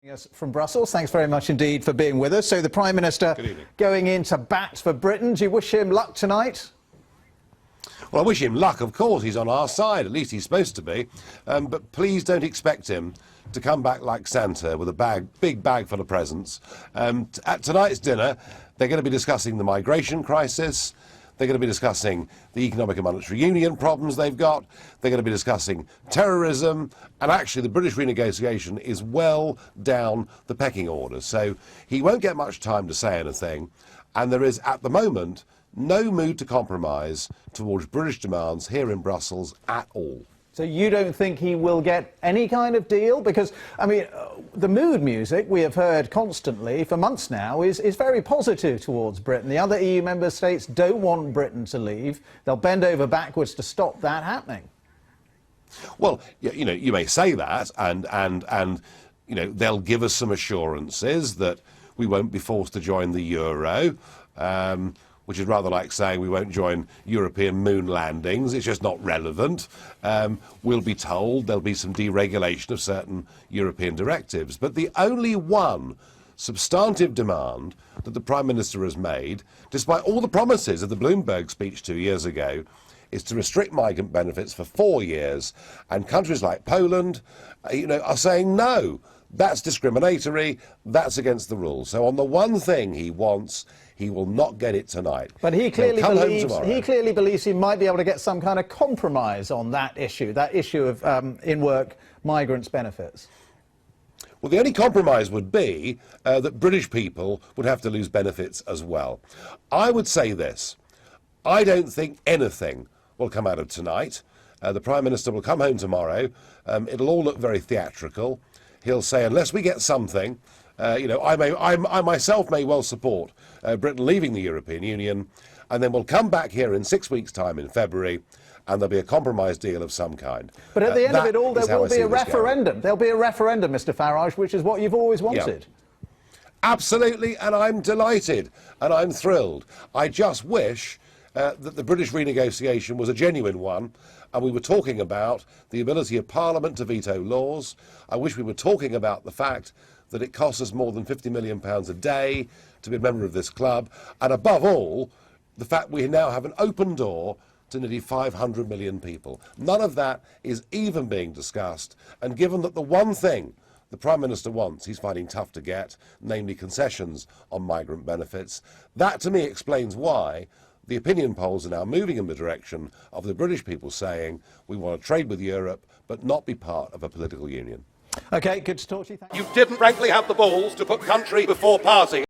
Yes, from Brussels. Thanks very much indeed for being with us. So the Prime Minister going into bat for Britain. Do you wish him luck tonight? Well, I wish him luck, of course. He's on our side, at least he's supposed to be. But please don't expect him to come back like Santa with a big bag full of presents. At tonight's dinner, they're going to be discussing the migration crisis. They're going to be discussing the economic and monetary union problems they've got. They're going to be discussing terrorism. And actually, the British renegotiation is well down the pecking order. So he won't get much time to say anything. And there is, at the moment, no mood to compromise towards British demands here in Brussels at all. So you don't think he will get any kind of deal? Because, I mean, the mood music we have heard constantly for months now is very positive towards Britain. The other EU member states don't want Britain to leave. They'll bend over backwards to stop that happening. Well, you know, you may say that, and you know, they'll give us some assurances that we won't be forced to join the euro, which is rather like saying we won't join European moon landings. It's just not relevant. We'll be told there'll be some deregulation of certain European directives. But the only one substantive demand that the Prime Minister has made, despite all the promises of the Bloomberg speech 2 years ago, is to restrict migrant benefits for 4 years. And countries like Poland, you know, are saying no. That's discriminatory. That's against the rules. So on the one thing he wants, he will not get it tonight. But he clearly believes he might be able to get some kind of compromise on that issue of in-work migrants' benefits. Well, the only compromise would be that British people would have to lose benefits as well. I would say this. I don't think anything will come out of tonight. The Prime Minister will come home tomorrow. It'll all look very theatrical. He'll say, unless we get something, you know, I myself may well support Britain leaving the European Union, and then we'll come back here in 6 weeks' time in February, and there'll be a compromise deal of some kind. But at the end of it all, there will be a referendum. There'll be a referendum, Mr. Farage, which is what you've always wanted. Yeah. Absolutely, and I'm delighted, and I'm thrilled. I just wish that the British renegotiation was a genuine one, and we were talking about the ability of Parliament to veto laws. I wish we were talking about the fact that it costs us more than £50 million a day to be a member of this club, and above all, the fact we now have an open door to nearly 500 million people. None of that is even being discussed, and given that the one thing the Prime Minister wants, he's finding tough to get, namely concessions on migrant benefits, that to me explains why the opinion polls are now moving in the direction of the British people saying we want to trade with Europe but not be part of a political union. OK, good to talk to you. You didn't frankly have the balls to put country before party.